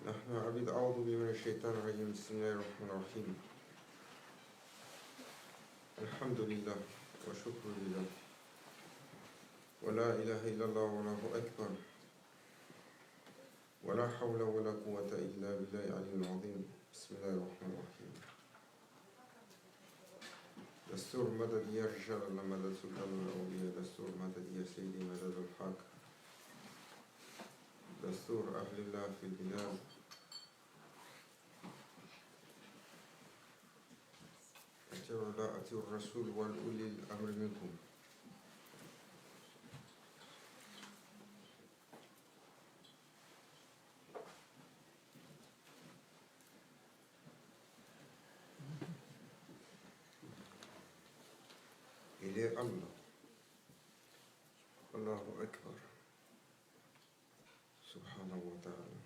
نحن عبيد أعوذ بالله من الشيطان الرجيم بسم الله الرحمن الرحيم الحمد لله وشكر لله ولا إله إلا الله والله أكبر ولا حول ولا قوة إلا بالله العلي العظيم بسم الله الرحمن الرحيم دستور مدد يا رجال الله مدد سلطان الأولياء دستور مدد يا سيدي مدد الحق دستور أهل الله في البلاد أتوا لا أتوا الرسول والأولي الأمر منكم Il est Allah. Allahu Akbar. Subhanahu wa ta'ala.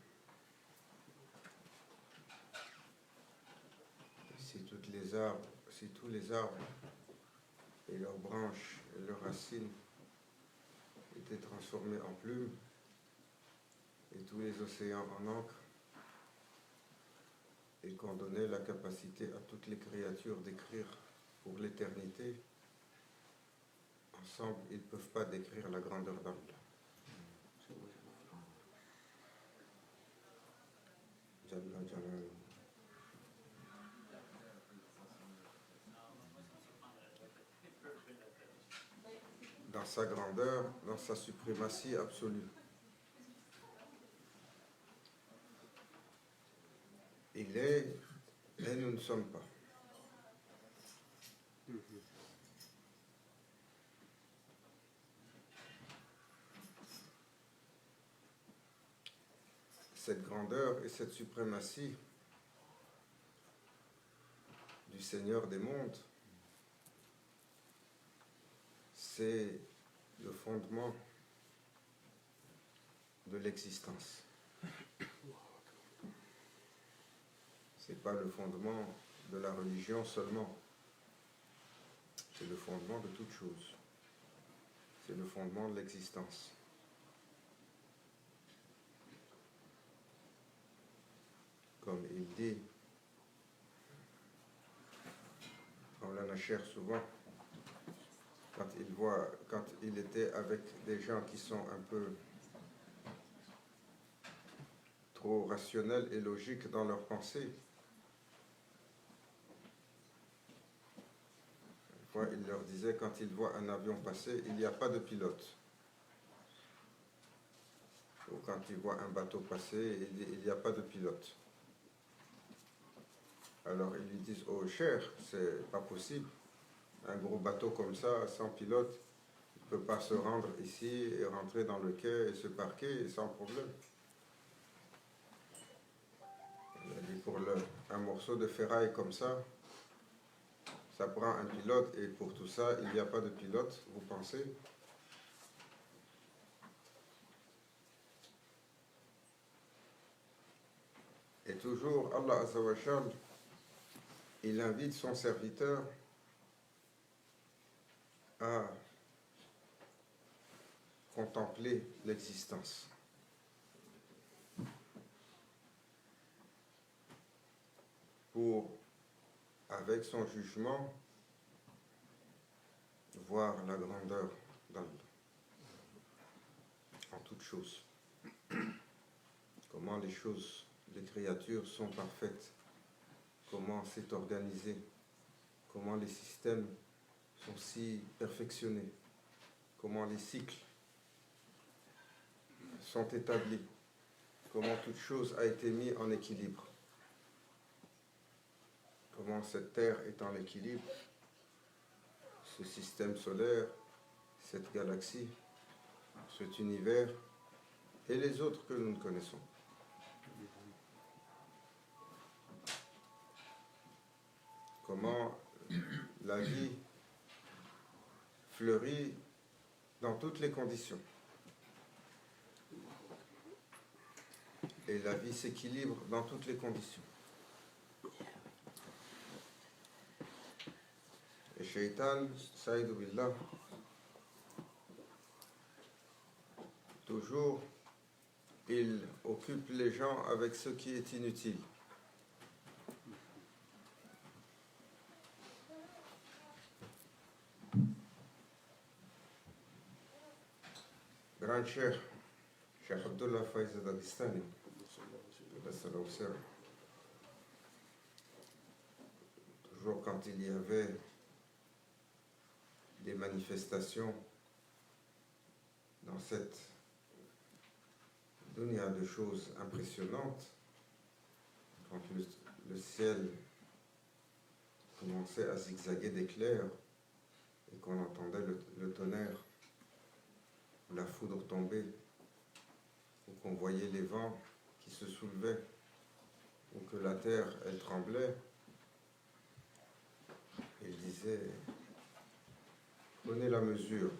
Si tous les arbres et leurs branches et leurs racines étaient transformés en plumes et tous les océans en encre et qu'on donnait la capacité à toutes les créatures d'écrire pour l'éternité, ensemble, ils ne peuvent pas décrire la grandeur d'Allah. Jalla Jalaluhu. Dans sa grandeur, dans sa suprématie absolue. Il est et nous ne sommes pas. Cette grandeur et cette suprématie du Seigneur des mondes, c'est le fondement de l'existence. Ce n'est pas le fondement de la religion seulement, c'est le fondement de toute chose. C'est le fondement de l'existence. Comme il dit, on l'a cher souvent, quand il était avec des gens qui sont un peu trop rationnels et logiques dans leurs pensées, une fois il leur disait, quand ils voient un avion passer, il n'y a pas de pilote. Ou quand ils voient un bateau passer, il n'y a pas de pilote. Alors ils lui disent, oh cher, c'est pas possible. Un gros bateau comme ça, sans pilote, il ne peut pas se rendre ici et rentrer dans le quai et se parquer sans problème. Il a dit, pour un morceau de ferraille comme ça prend un pilote et pour tout ça, il n'y a pas de pilote, vous pensez? Et toujours, Allah Azza wa Jal, il invite son serviteur à contempler l'existence. Pour, avec son jugement, voir la grandeur d'Allah en toutes choses. Comment les choses, les créatures sont parfaites, comment c'est organisé, comment les systèmes sont si perfectionnés, comment les cycles sont établis, comment toute chose a été mise en équilibre, comment cette terre est en équilibre, ce système solaire, cette galaxie, cet univers et les autres que nous ne connaissons. Comment la vie fleurit dans toutes les conditions. Et la vie s'équilibre dans toutes les conditions. Et Shaitan, Saïdou Billah, toujours il occupe les gens avec ce qui est inutile. Grand Cheikh, Cheikh Abdullah Faiz Dagestani, toujours quand il y avait des manifestations dans cette dunya de choses impressionnantes, quand le ciel commençait à zigzaguer d'éclairs et qu'on entendait le tonnerre, ou la foudre tomber, ou qu'on voyait les vents qui se soulevaient, ou que la terre, elle tremblait, il disait, prenez la mesure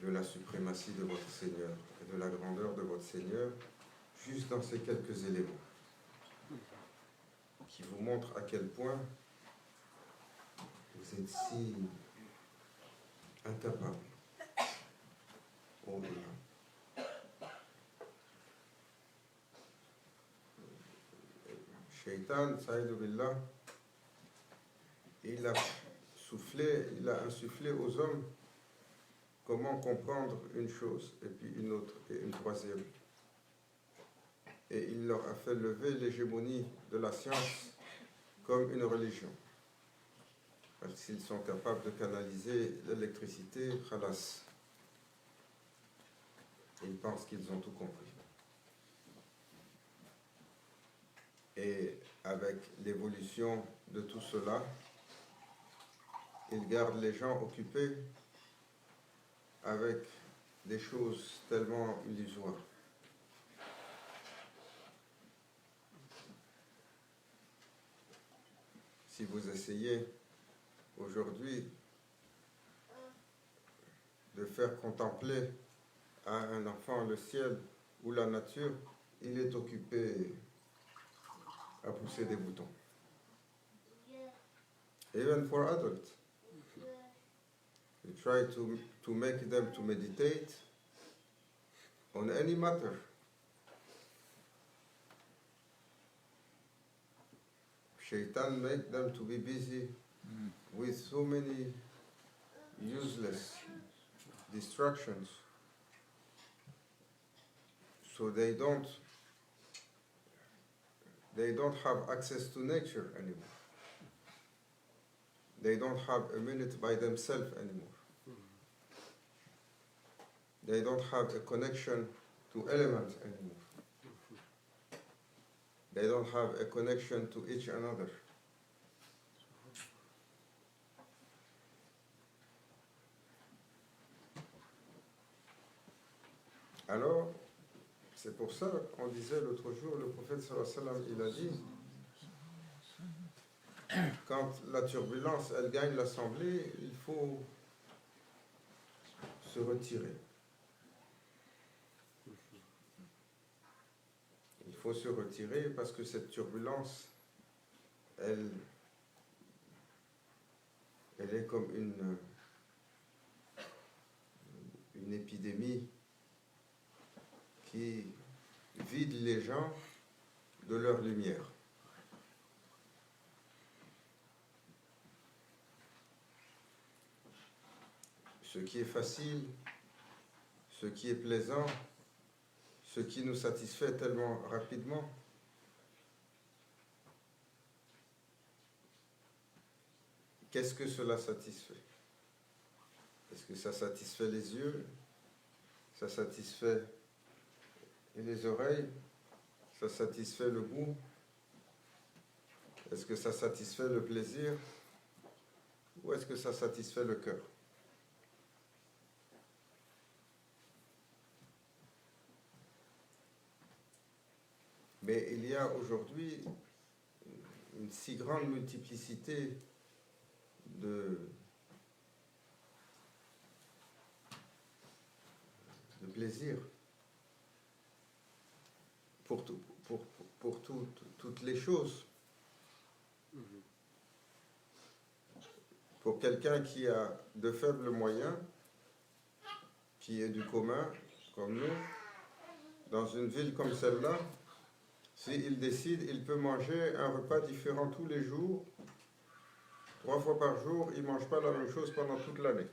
de la suprématie de votre Seigneur et de la grandeur de votre Seigneur, juste dans ces quelques éléments, qui vous montrent à quel point vous êtes si incapable. Oh là. Shaitan, Saïdou Billah, il a insufflé aux hommes comment comprendre une chose, et puis une autre, et une troisième. Et il leur a fait lever l'hégémonie de la science comme une religion. Parce qu'ils sont capables de canaliser l'électricité, khalas. Ils pensent qu'ils ont tout compris. Et avec l'évolution de tout cela, ils gardent les gens occupés avec des choses tellement illusoires. Si vous essayez aujourd'hui de faire contempler à un enfant le ciel ou la nature, il est occupé à pousser des boutons. Even for adults, you try to make them to meditate on any matter. Shaitan make them to be busy with so many useless distractions, so they don't have access to nature anymore. They don't have a minute by themselves anymore. They don't have a connection to elements anymore. They don't have a connection to each another. Alors, c'est pour ça qu'on disait l'autre jour, le prophète sallallahu alayhi wa sallam, il a dit, quand la turbulence, elle gagne l'assemblée, il faut se retirer. Il faut se retirer parce que cette turbulence, elle est comme une épidémie qui vide les gens de leur lumière. Ce qui est facile, ce qui est plaisant, ce qui nous satisfait tellement rapidement, qu'est-ce que cela satisfait? Est-ce que ça satisfait les yeux? Ça satisfait les oreilles? Ça satisfait le goût? Est-ce que ça satisfait le plaisir? Ou est-ce que ça satisfait le cœur? Mais il y a aujourd'hui une si grande multiplicité de plaisir pour toutes les choses. Pour quelqu'un qui a de faibles moyens, qui est du commun, comme nous, dans une ville comme celle-là, s'il décide, il peut manger un repas différent tous les jours, 3 fois par jour, il ne mange pas la même chose pendant toute l'année.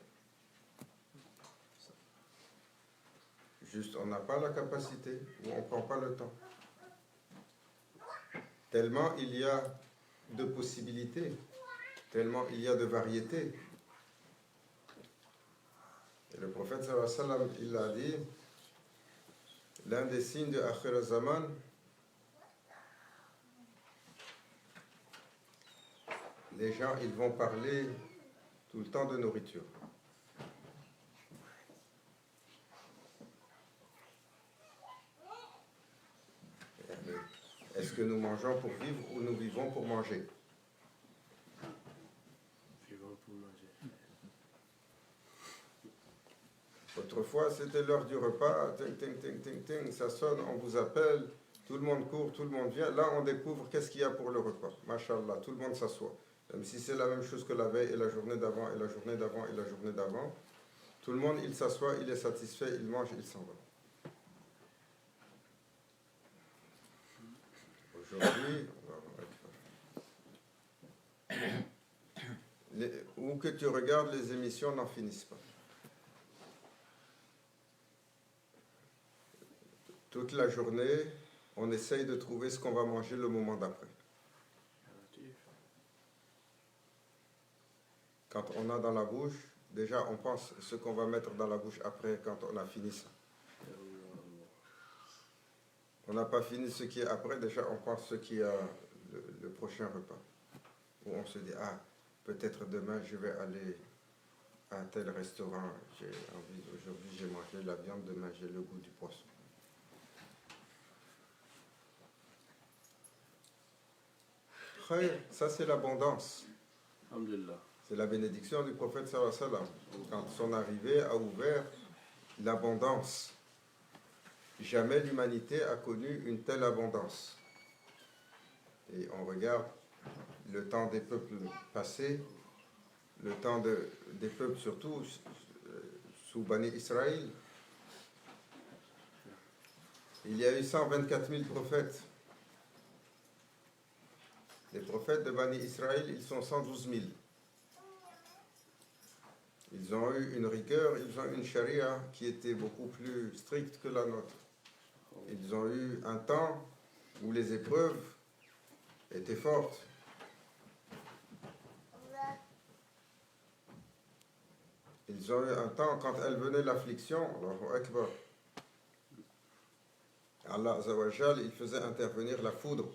Juste, on n'a pas la capacité ou on ne prend pas le temps. Tellement il y a de possibilités, tellement il y a de variétés. Et le prophète sallallahu alayhi wa sallam, il a dit, l'un des signes de Akhir al-Zaman, les gens, ils vont parler tout le temps de nourriture. Est-ce que nous mangeons pour vivre ou nous vivons pour manger? Vivons pour manger. Autrefois, c'était l'heure du repas, ting, ting, ting, ting, ting, ça sonne, on vous appelle, tout le monde court, tout le monde vient. Là, on découvre qu'est-ce qu'il y a pour le repas. Mashallah, tout le monde s'assoit. Même si c'est la même chose que la veille et la journée d'avant et la journée d'avant et la journée d'avant, tout le monde, il s'assoit, il est satisfait, il mange, il s'en va. Aujourd'hui, où que tu regardes, les émissions n'en finissent pas. Toute la journée, on essaye de trouver ce qu'on va manger le moment d'après. Quand on a dans la bouche, déjà on pense ce qu'on va mettre dans la bouche après quand on a fini ça. On n'a pas fini ce qui est après, déjà on pense ce qui est le prochain repas. Où on se dit, ah, peut-être demain je vais aller à un tel restaurant, j'ai envie, aujourd'hui j'ai mangé la viande, demain j'ai le goût du poisson. Ça c'est l'abondance. C'est la bénédiction du prophète sallallahu alayhi wa sallam. Quand son arrivée a ouvert l'abondance. Jamais l'humanité a connu une telle abondance. Et on regarde le temps des peuples passés, le temps des peuples surtout sous Bani Israël. Il y a eu 124 000 prophètes. Les prophètes de Bani Israël, ils sont 112 000. Ils ont eu une rigueur, ils ont eu une charia qui était beaucoup plus stricte que la nôtre. Ils ont eu un temps où les épreuves étaient fortes. Ils ont eu un temps, quand elle venait l'affliction, Allahu Akbar, Allah Azza wa Jal, il faisait intervenir la foudre.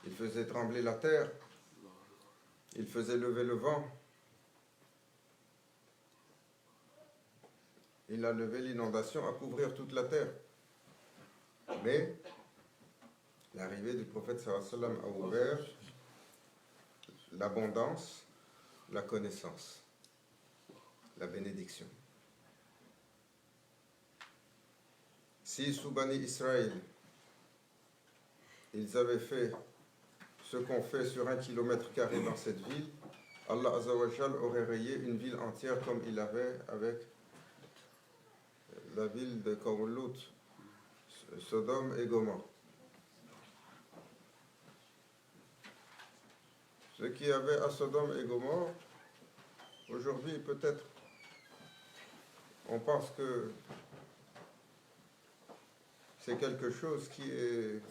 Il faisait trembler la terre. Il faisait lever le vent. Il a levé l'inondation à couvrir toute la terre. Mais l'arrivée du prophète sallallahu alayhi wa sallam a ouvert l'abondance, la connaissance, la bénédiction. Si sous Bani Israël, ils avaient fait ce qu'on fait sur 1 kilomètre carré dans cette ville, Allah Azza wa Jal aurait rayé une ville entière comme il avait avec la ville de Qawm, Sodome et Gomorrhe. Ce qu'il y avait à Sodome et Gomorrhe, aujourd'hui peut-être, on pense que c'est quelque chose qui est...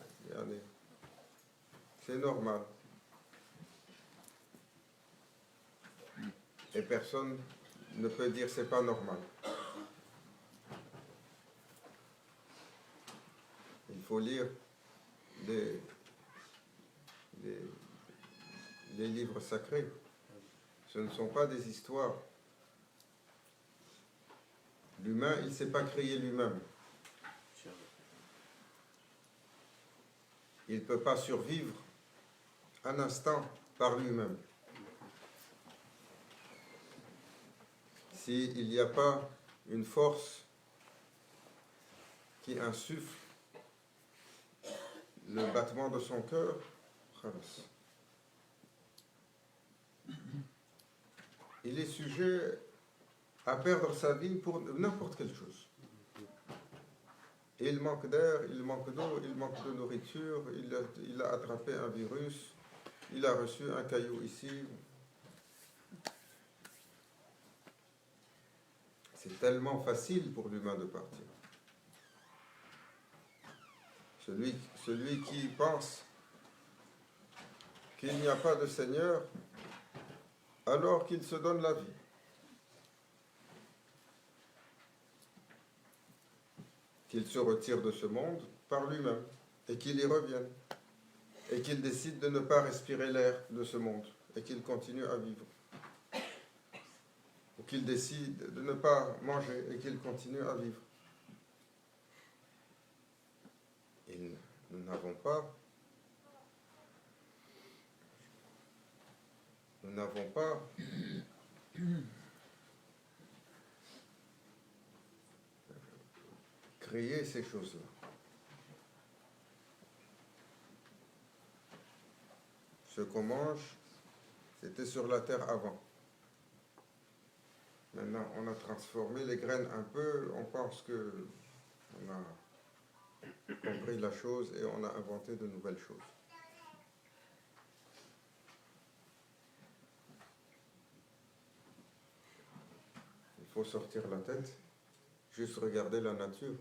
C'est normal. Et personne ne peut dire c'est pas normal. Il faut lire les livres sacrés. Ce ne sont pas des histoires. L'humain, il ne s'est pas créé lui-même. Il ne peut pas survivre un instant par lui-même. S'il n'y a pas une force qui insuffle le battement de son cœur, il est sujet à perdre sa vie pour n'importe quelle chose. Il manque d'air, il manque d'eau, il manque de nourriture, il a attrapé un virus, il a reçu un caillou ici. C'est tellement facile pour l'humain de partir. Celui qui pense qu'il n'y a pas de Seigneur, alors qu'il se donne la vie. Qu'il se retire de ce monde par lui-même et qu'il y revienne. Et qu'il décide de ne pas respirer l'air de ce monde et qu'il continue à vivre. Ou qu'il décide de ne pas manger et qu'il continue à vivre. Et nous n'avons pas créé ces choses-là. Ce qu'on mange, c'était sur la terre avant. Maintenant, on a transformé les graines un peu, on pense que on a compris la chose et on a inventé de nouvelles choses. Il faut sortir la tête, juste regarder la nature.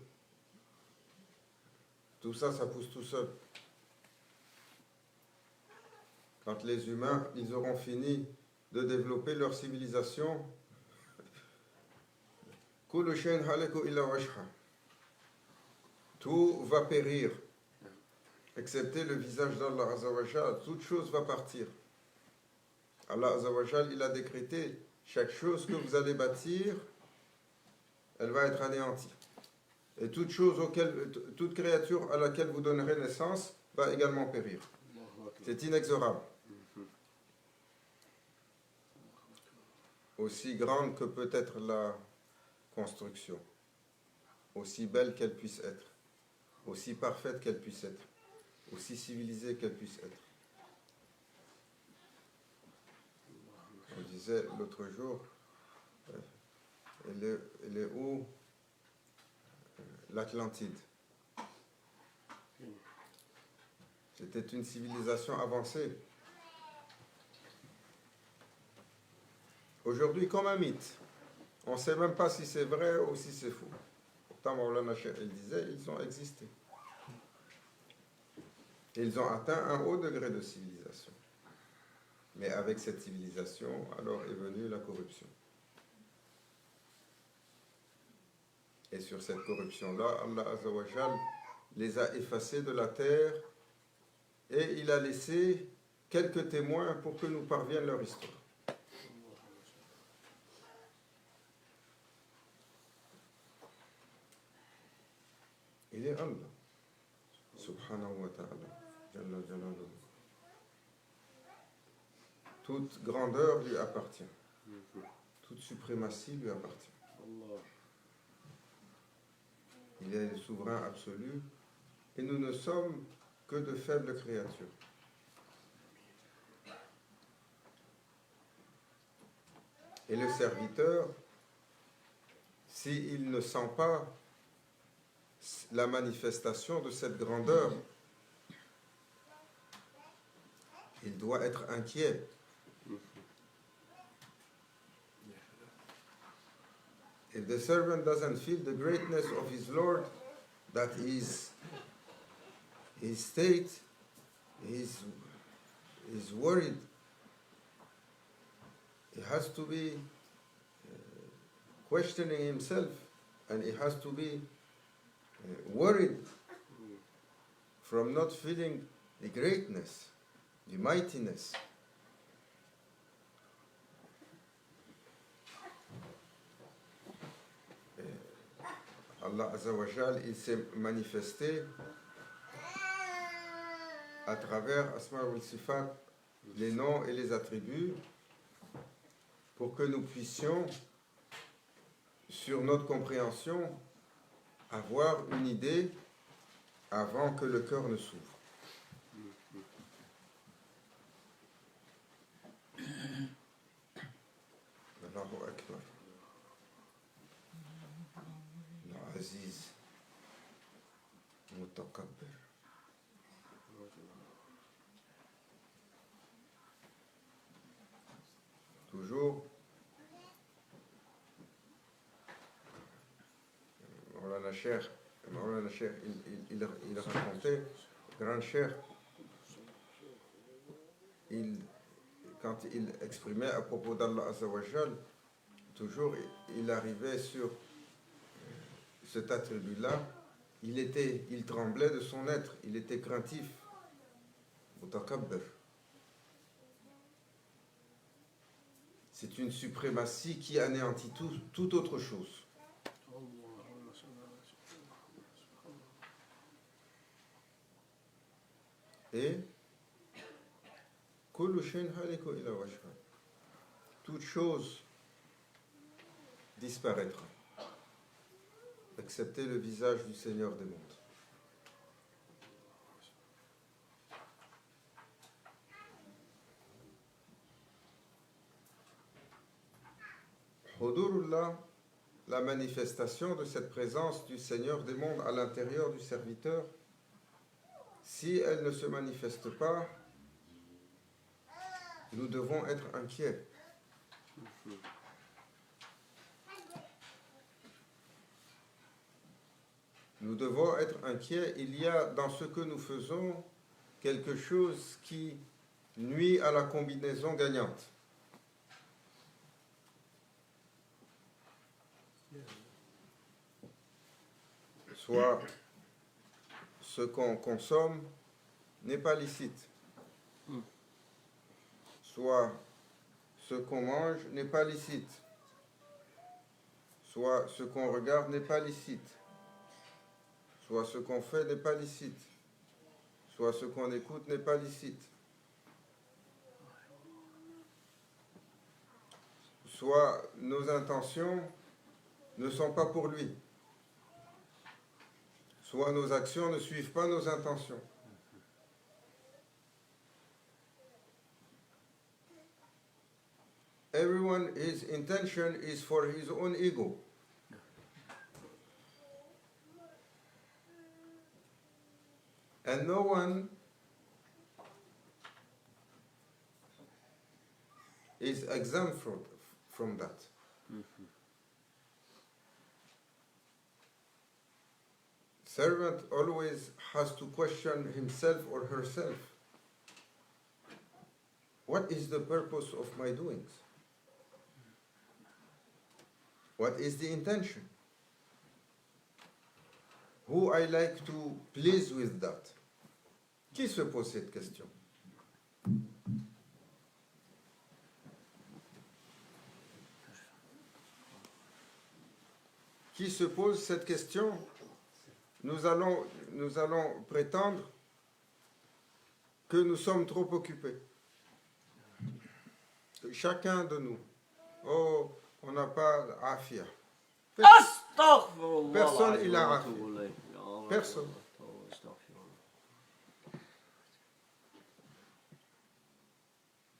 Tout ça, ça pousse tout seul. Quand les humains, ils auront fini de développer leur civilisation, tout va périr, excepté le visage d'Allah Azzawajal. Toute chose va partir. Allah Azzawajal, il a décrété, chaque chose que vous allez bâtir, elle va être anéantie. Et toute créature à laquelle vous donnerez naissance va également périr. C'est inexorable. Aussi grande que peut être la construction, aussi belle qu'elle puisse être, aussi parfaite qu'elle puisse être, aussi civilisée qu'elle puisse être. On disait l'autre jour, elle est où l'Atlantide. C'était une civilisation avancée. Aujourd'hui, comme un mythe. On ne sait même pas si c'est vrai ou si c'est faux. Pourtant, Maulana Cheikh, il disait, ils ont existé. Ils ont atteint un haut degré de civilisation. Mais avec cette civilisation, alors est venue la corruption. Et sur cette corruption-là, Allah Azzawajal les a effacés de la terre et il a laissé quelques témoins pour que nous parvienne leur histoire. Il est Allah, subhanahu wa ta'ala, jalla jalaluhu. Toute grandeur lui appartient. Toute suprématie lui appartient. Il est le souverain absolu et nous ne sommes que de faibles créatures. Et le serviteur, s'il ne sent pas la manifestation de cette grandeur, il doit être inquiet. If the servant doesn't feel the greatness of his Lord, that his state is worried. He has to be questioning himself, and he has to be worried from not feeling the greatness, the mightiness. Allah Azzawajal, il s'est manifesté à travers Asma wal Sifat, les noms et les attributs, pour que nous puissions, sur notre compréhension, avoir une idée avant que le cœur ne s'ouvre. Allahu Akbar. Aziz. mutakabbir. Toujours, Maulana Cheikh, il racontait, grand Cheikh, quand il exprimait à propos d'Allah Azzawajal, toujours il arrivait sur cet attribut-là, il tremblait de son être, il était craintif, mutakabbir. C'est une suprématie qui anéantit toute autre chose. Et toute chose disparaîtra, excepté le visage du Seigneur des mondes. Hudurullah, la manifestation de cette présence du Seigneur des mondes à l'intérieur du serviteur, si elle ne se manifeste pas, nous devons être inquiets. Nous devons être inquiets. Il y a dans ce que nous faisons quelque chose qui nuit à la combinaison gagnante. Soit ce qu'on consomme n'est pas licite, soit ce qu'on mange n'est pas licite, soit ce qu'on regarde n'est pas licite, soit ce qu'on fait n'est pas licite, soit ce qu'on écoute n'est pas licite, soit nos intentions ne sont pas pour lui, soit nos actions ne suivent pas nos intentions. Everyone, his intention is for his own ego. And no one is exempt from that. Servant always has to question himself or herself. What is the purpose of my doings? What is the intention? Who I like to please with that? Qui se pose cette question? Qui se pose cette question? Nous allons prétendre que nous sommes trop occupés. Chacun de nous. Oh, on n'a pas afia. Personne il a afia. Personne.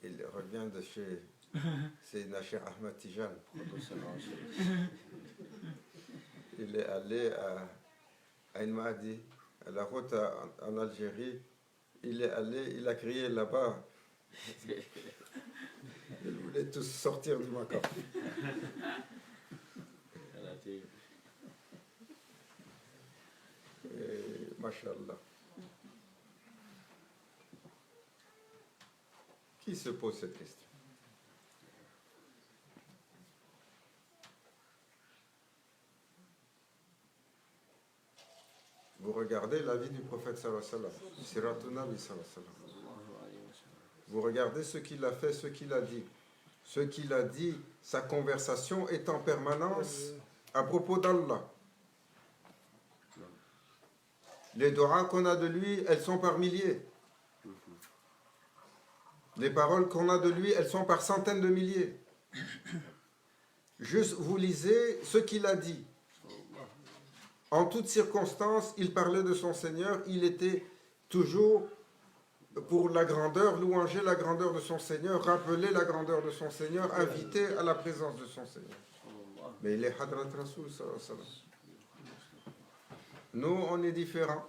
Il revient de chez Sayyidina Cheikh Ahmed Tijan. Il est allé à Ain Mahdi, à la route en Algérie. Il est allé, il a crié là-bas. Ils voulaient tous sortir du Macan. Mashallah. Qui se pose cette question? Vous regardez la vie du prophète sallallahu alayhi wa sallam, Siratun Nabi sallallahu alayhi wa sallam. Vous regardez ce qu'il a fait, ce qu'il a dit. Ce qu'il a dit, sa conversation est en permanence à propos d'Allah. Les doigts qu'on a de lui, elles sont par milliers. Les paroles qu'on a de lui, elles sont par centaines de milliers. Juste, vous lisez ce qu'il a dit. En toutes circonstances, il parlait de son Seigneur, il était toujours pour la grandeur, louanger la grandeur de son Seigneur, rappeler la grandeur de son Seigneur, inviter à la présence de son Seigneur. Mais il est Hadrat Rasoul sallallahu alayhi wa sallam. Nous, on est différents.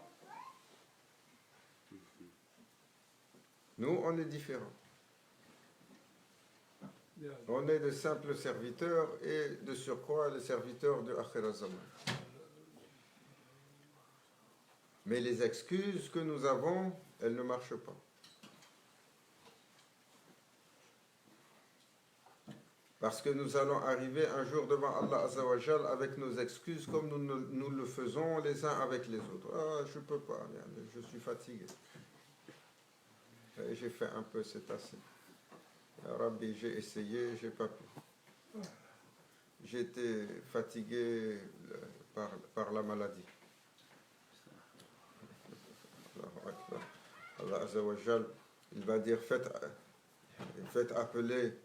Nous, on est différents. On est de simples serviteurs et de surcroît les serviteurs de Akhir Zaman. Mais les excuses que nous avons, elles ne marchent pas. Parce que nous allons arriver un jour devant Allah Azza wa Jal avec nos excuses comme nous le faisons les uns avec les autres. Ah, je ne peux pas, je suis fatigué. Et j'ai fait un peu, c'est assez. Ya Rabbi, j'ai essayé, j'ai pas pu. J'étais fatigué par la maladie. Allah Azza wa Jal, il va dire, faites appeler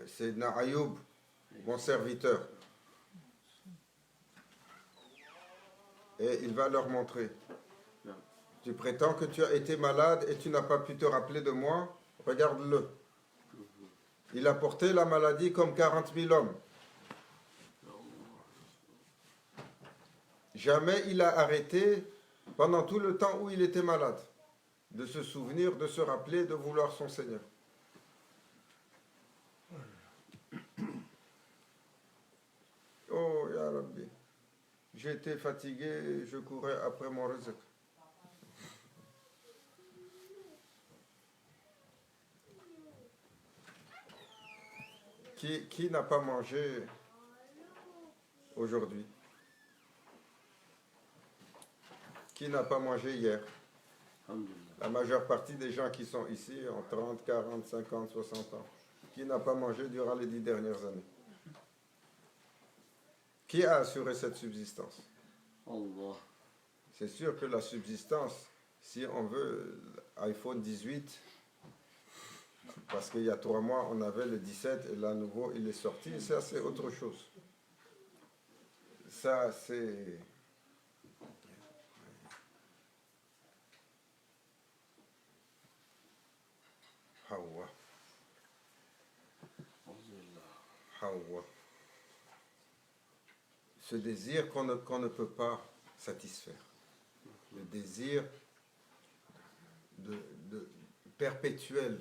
Sayyidina Ayoub, mon serviteur. Et il va leur montrer. Tu prétends que tu as été malade et tu n'as pas pu te rappeler de moi? Regarde-le. Il a porté la maladie comme 40 000 hommes. Jamais il a arrêté, pendant tout le temps où il était malade, de se souvenir, de se rappeler, de vouloir son Seigneur. Oh, Ya Rabbi, j'étais fatigué, je courais après mon rizq. Qui n'a pas mangé aujourd'hui? Qui n'a pas mangé hier? La majeure partie des gens qui sont ici ont 30, 40, 50, 60 ans. Qui n'a pas mangé durant les 10 dernières années? Qui a assuré cette subsistance? Allah. C'est sûr que la subsistance, si on veut iPhone 18, parce qu'il y a 3 mois, on avait le 17 et là, nouveau, il est sorti, ça c'est autre chose. Ça c'est... Hawa. Hawa. Ce désir qu'on ne peut pas satisfaire. Le désir de perpétuel,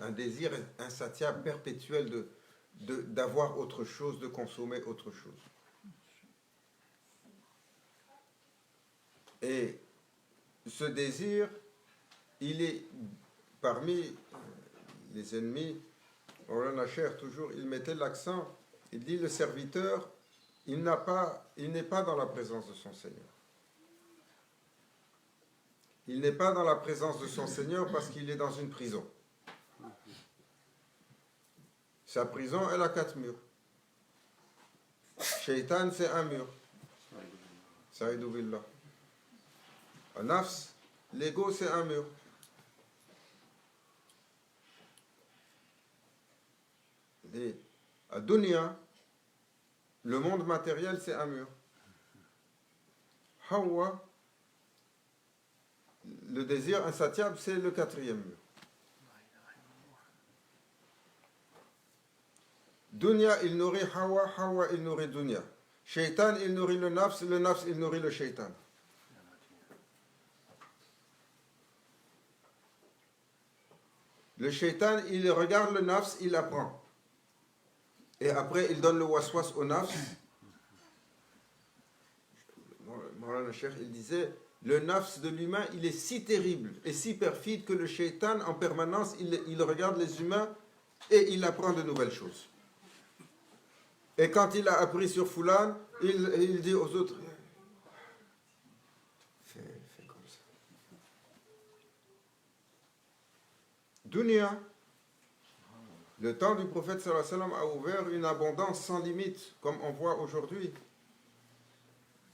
un désir insatiable perpétuel d'avoir autre chose, de consommer autre chose. Et ce désir, il est parmi les ennemis. Maulana Cheikh, toujours, il mettait l'accent, il dit le serviteur, il n'est pas dans la présence de son Seigneur. Il n'est pas dans la présence de son Seigneur parce qu'il est dans une prison. Sa prison, elle a 4 murs. Shaitan, c'est un mur. Saïdou billah. Nafs, l'ego, c'est un mur. Et à Dunya, le monde matériel, c'est un mur. Hawa, le désir insatiable, c'est le 4e mur. Dunya, il nourrit Hawa, Hawa, il nourrit Dunya. Shaitan, il nourrit le nafs, il nourrit le shaitan. Le shaitan, il regarde le nafs, il apprend. Et après, il donne le waswas au nafs. Maulana Cheikh, il disait, le nafs de l'humain, il est si terrible et si perfide que le shaitan, en permanence, il regarde les humains et il apprend de nouvelles choses. Et quand il a appris sur Fulan, il dit aux autres, fais comme ça. Dunya, le temps du prophète sallallahu alayhi wa sallam a ouvert une abondance sans limite, comme on voit aujourd'hui.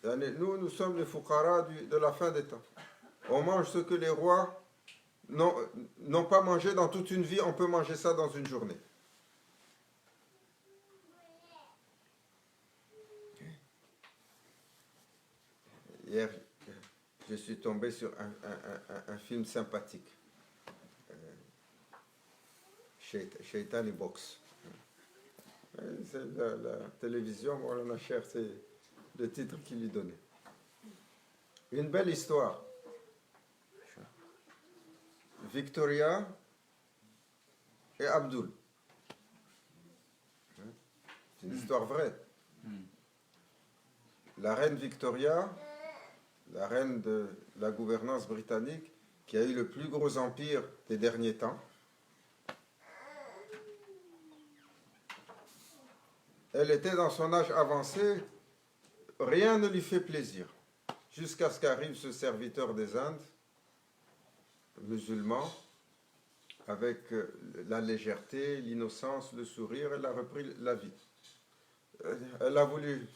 Nous sommes les fuqara de la fin des temps. On mange ce que les rois n'ont pas mangé dans toute une vie, on peut manger ça dans une journée. Hier, je suis tombé sur un film sympathique. Shaitan et boxe. C'est la télévision, Maulana Cheikh, c'est le titre qu'il lui donnait. Une belle histoire. Victoria et Abdul. C'est une histoire vraie. La reine Victoria, la reine de la gouvernance britannique, qui a eu le plus gros empire des derniers temps, elle était dans son âge avancé, rien ne lui fait plaisir, jusqu'à ce qu'arrive ce serviteur des Indes, musulman, avec la légèreté, l'innocence, le sourire, elle a repris la vie. Elle a voulu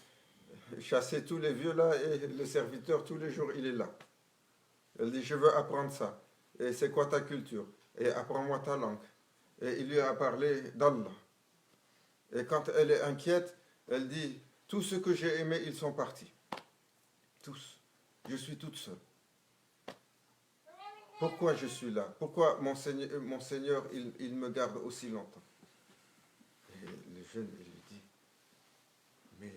chasser tous les vieux là, et le serviteur, tous les jours, il est là. Elle dit, je veux apprendre ça. Et c'est quoi ta culture? Et apprends-moi ta langue. Et il lui a parlé d'Allah. Et quand elle est inquiète, elle dit, tous ceux que j'ai aimés, ils sont partis. Tous. Je suis toute seule. Pourquoi je suis là? Pourquoi mon Seigneur il me garde aussi longtemps? Et le jeune, il lui dit, mais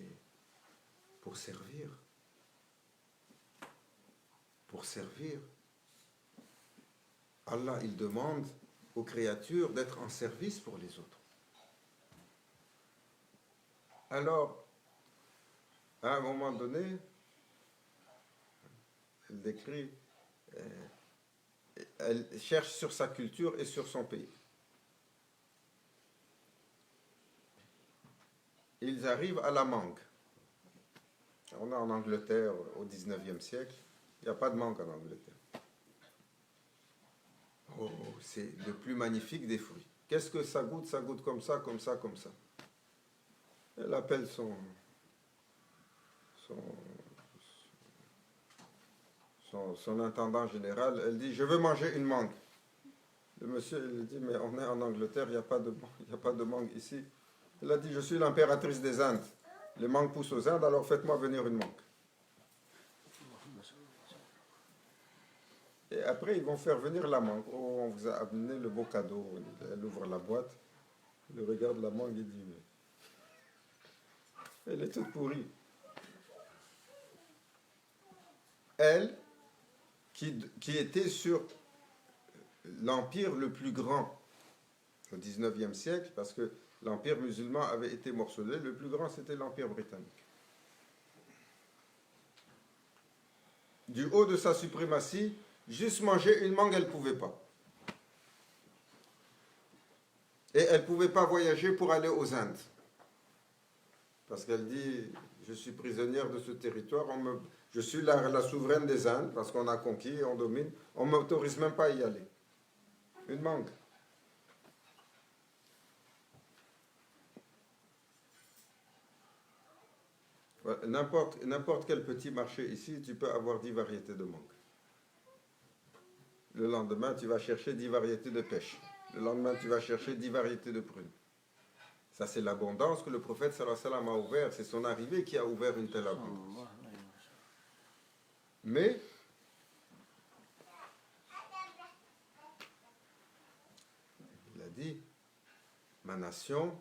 pour servir, Allah, il demande aux créatures d'être en service pour les autres. Alors, à un moment donné, elle décrit, elle cherche sur sa culture et sur son pays. Ils arrivent à la mangue. On est en Angleterre au 19e siècle. Il n'y a pas de mangue en Angleterre. Oh, c'est le plus magnifique des fruits. Qu'est-ce que ça goûte? Ça goûte comme ça, comme ça, comme ça. Elle appelle son intendant général. Elle dit, je veux manger une mangue. Le monsieur, il dit, mais on est en Angleterre, il n'y a pas de mangue ici. Elle a dit, je suis l'impératrice des Indes. Les mangues poussent aux Indes, alors faites-moi venir une mangue. Et après, ils vont faire venir la mangue. Oh, on vous a amené le beau cadeau. Elle ouvre la boîte, elle regarde la mangue et dit, mais elle est toute pourrie. Elle, qui était sur l'empire le plus grand au 19e siècle, parce que l'empire musulman avait été morcelé, le plus grand c'était l'empire britannique. Du haut de sa suprématie, juste manger une mangue, elle ne pouvait pas. Et elle ne pouvait pas voyager pour aller aux Indes. Parce qu'elle dit, je suis prisonnière de ce territoire, je suis la souveraine des Indes, parce qu'on a conquis et on domine, on ne m'autorise même pas à y aller. Une mangue. Voilà, n'importe quel petit marché ici, tu peux avoir 10 variétés de mangue. Le lendemain, tu vas chercher 10 variétés de pêche. Le lendemain, tu vas chercher 10 variétés de prunes. Ça, c'est l'abondance que le prophète sallallahu alayhi wa sallam a ouvert. C'est son arrivée qui a ouvert une telle abondance. Mais, il a dit, ma nation,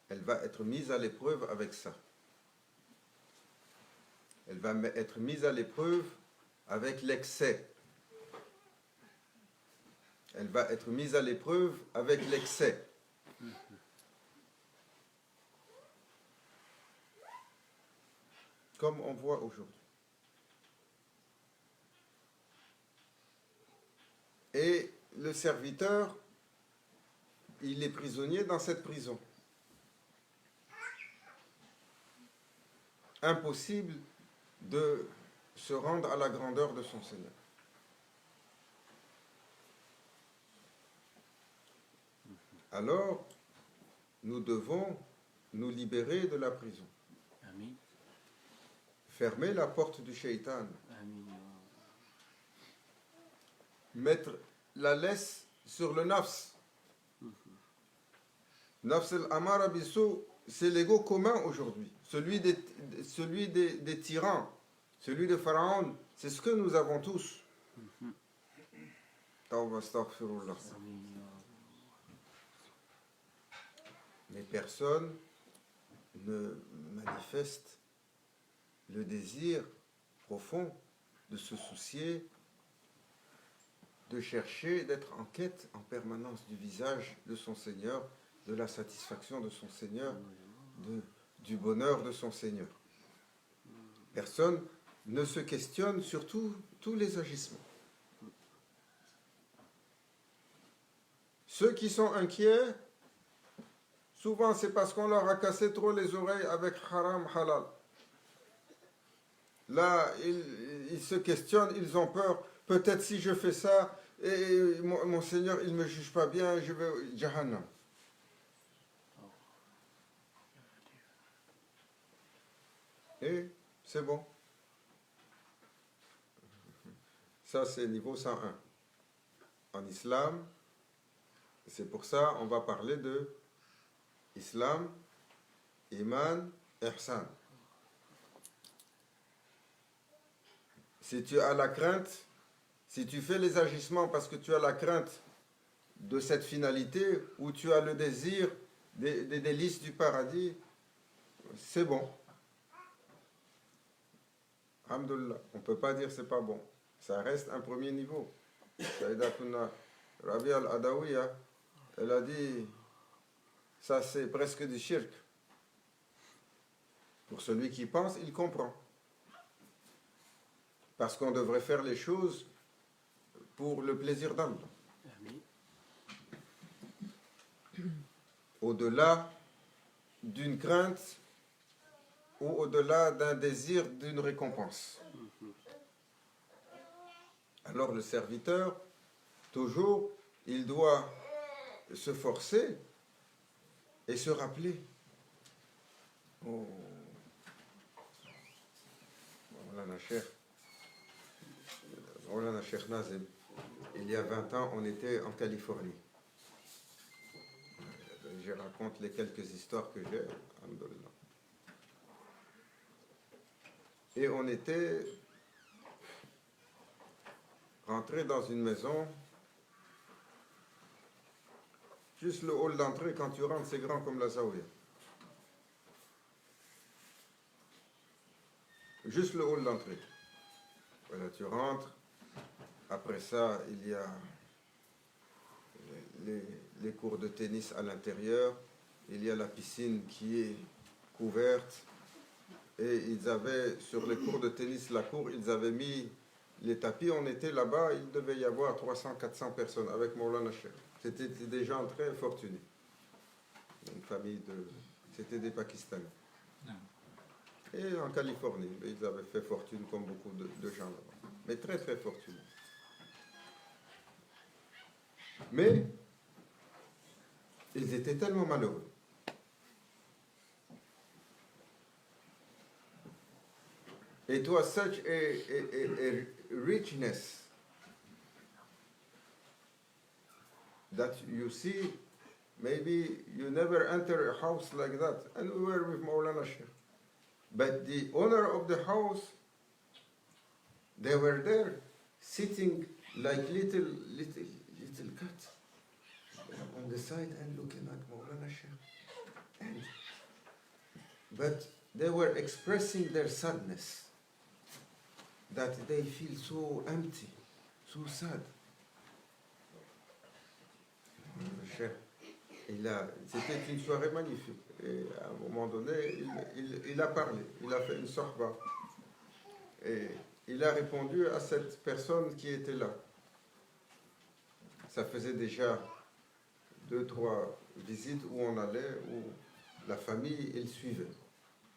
elle va être mise à l'épreuve avec ça. Elle va être mise à l'épreuve avec l'excès. Elle va être mise à l'épreuve avec l'excès. Comme on voit aujourd'hui. Et le serviteur, il est prisonnier dans cette prison. Impossible de se rendre à la grandeur de son Seigneur. Alors, nous devons nous libérer de la prison. Amen. Fermer la porte du shaitan. Amen. Mettre la laisse sur le nafs. Nafs al-amara bisou, c'est l'ego commun aujourd'hui. Celui des tyrans, celui de Pharaon, c'est ce que nous avons tous. Tawba astaghfirullah. Mais personne ne manifeste le désir profond de se soucier de chercher, d'être en quête en permanence du visage de son Seigneur, de la satisfaction de son Seigneur, du bonheur de son Seigneur. Personne ne se questionne sur tous les agissements. Ceux qui sont inquiets, souvent c'est parce qu'on leur a cassé trop les oreilles avec haram, halal. Là, ils se questionnent, ils ont peur. Peut-être si je fais ça, et mon Seigneur, il ne me juge pas bien, je vais au Jahannam. Et c'est bon. Ça, c'est niveau 101. En islam, c'est pour ça on va parler de islam, iman, ihsan. Si tu as la crainte, si tu fais les agissements parce que tu as la crainte de cette finalité, ou tu as le désir des délices du paradis, c'est bon. Alhamdulillah. On ne peut pas dire c'est pas bon. Ça reste un premier niveau. Sayyidatuna Rabi al-Adawiya, elle a dit, ça c'est presque du shirk. Pour celui qui pense, il comprend. Parce qu'on devrait faire les choses pour le plaisir d'Allah. Au-delà d'une crainte ou au-delà d'un désir d'une récompense. Alors le serviteur, toujours, il doit se forcer et se rappeler. Oh, Maulana Cheikh Nazim, il y a 20 ans, on était en Californie. Je raconte les quelques histoires que j'ai, alhamdoulilah. Et on était rentré dans une maison. Juste le hall d'entrée, quand tu rentres, c'est grand comme la Zawiya. Juste le hall d'entrée. Voilà, tu rentres. Après ça, il y a les cours de tennis à l'intérieur. Il y a la piscine qui est couverte. Et ils avaient, sur les cours de tennis, la cour, ils avaient mis les tapis. On était là-bas, il devait y avoir 300-400 personnes avec Maulana Cheikh. C'était des gens très fortunés. Une famille de... C'était des Pakistanais. Et en Californie, ils avaient fait fortune comme beaucoup de gens là-bas. Mais très très fortunés. Mais ils étaient tellement malheureux. It was such a richness that you see, maybe you never enter a house like that. And we were with Maulana Sheikh. But the owner of the house, they were there, sitting like little cat on the side and looking at Maulana Sheikh. But they were expressing their sadness, that they feel so empty, so sad. C'était une soirée magnifique. Et à un moment donné, il a parlé, il a fait une sohba. Et il a répondu à cette personne qui était là. Ça faisait déjà 2-3 visites où on allait, où la famille, ils suivaient.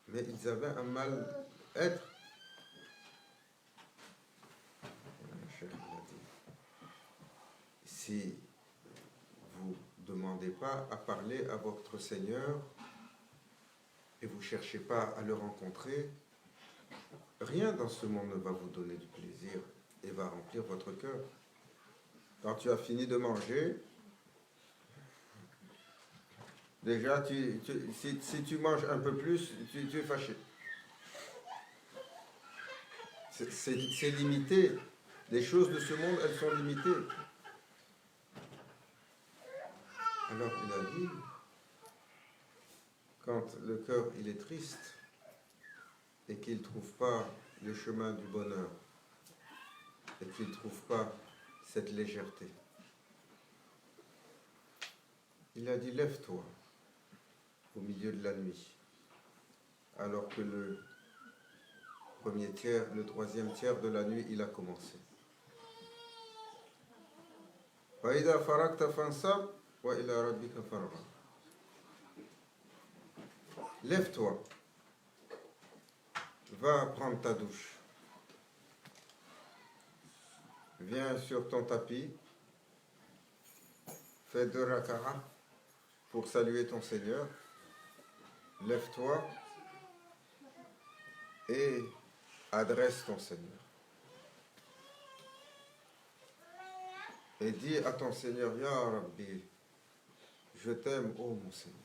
Mais ils avaient un mal-être. Si vous ne demandez pas à parler à votre Seigneur et vous ne cherchez pas à le rencontrer, rien dans ce monde ne va vous donner du plaisir et va remplir votre cœur. Quand tu as fini de manger, déjà, si tu manges un peu plus, tu es fâché. C'est limité. Les choses de ce monde, elles sont limitées. Alors, il a dit, quand le cœur, il est triste et qu'il ne trouve pas le chemin du bonheur et qu'il ne trouve pas cette légèreté. Il a dit, lève-toi au milieu de la nuit, alors que le premier tiers, le troisième tiers de la nuit, il a commencé. فَإِذَا فَرَغْتَ فَانْصَبْ وَإِلَى رَبِّكَ فَارْغَب. Lève-toi, va prendre ta douche, viens sur ton tapis, fais 2 raka'a pour saluer ton Seigneur, lève-toi et adresse ton Seigneur. Et dis à ton Seigneur, Ya Rabbi, je t'aime, ô mon Seigneur.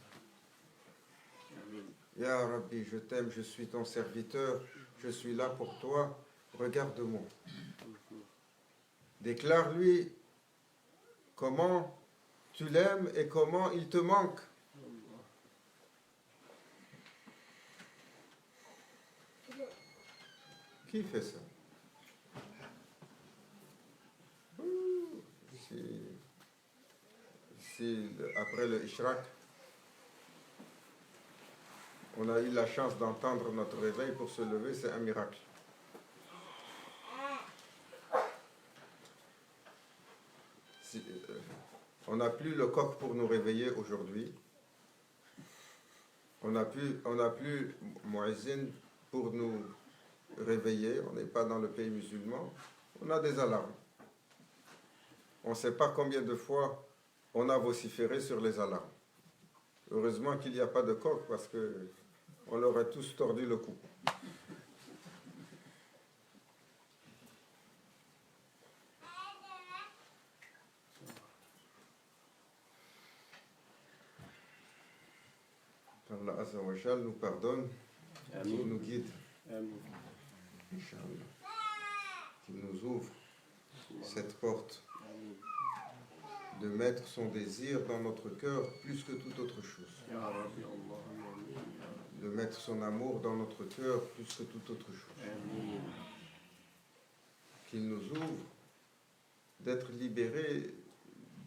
Ya Rabbi, je t'aime, je suis ton serviteur, je suis là pour toi, regarde-moi. Déclare-lui comment tu l'aimes et comment il te manque. Qui fait ça? Si après le Ishraq, on a eu la chance d'entendre notre réveil pour se lever, c'est un miracle. On n'a plus le coq pour nous réveiller aujourd'hui. On n'a plus Muezzin pour nous réveiller. On n'est pas dans le pays musulman. On a des alarmes. On ne sait pas combien de fois on a vociféré sur les alarmes. Heureusement qu'il n'y a pas de coq parce qu'on leur aurait tous tordu le cou. Allah Azza wa Jal nous pardonne, qu'il nous guide, qu'il nous ouvre cette porte de mettre son désir dans notre cœur plus que toute autre chose. De mettre son amour dans notre cœur plus que toute autre chose. Qu'il nous ouvre d'être libérés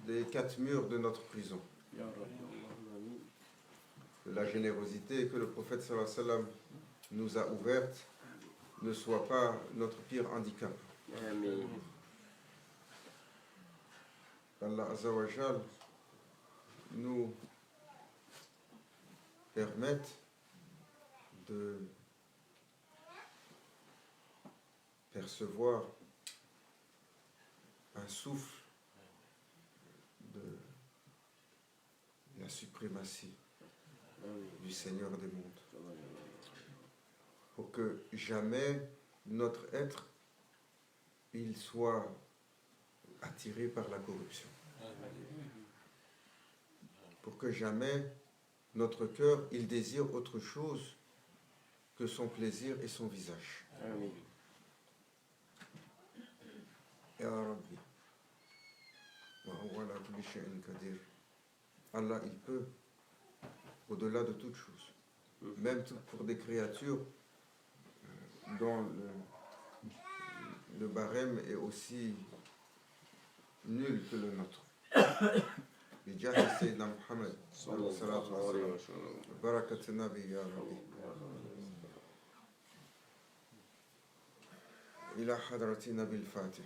des 4 murs de notre prison. Que la générosité que le prophète sallallahu alayhi wa sallam nous a ouverte ne soit pas notre pire handicap. Amen. Allah Azza wa Jal nous permette de percevoir un souffle de la suprématie du Seigneur des mondes. Pour que jamais notre être il soit attiré par la corruption. Pour que jamais notre cœur il désire autre chose que son plaisir et son visage. Ya Rabbi, wa huwa ala kulli shay'in qadir. Allah il peut au-delà de toute chose, même pour des créatures dont le barème est aussi nul que le nôtre. بجاه سيدنا محمد صلى الله عليه وسلم بركة النبي يا ربي إلى حضرة نبي الفاتح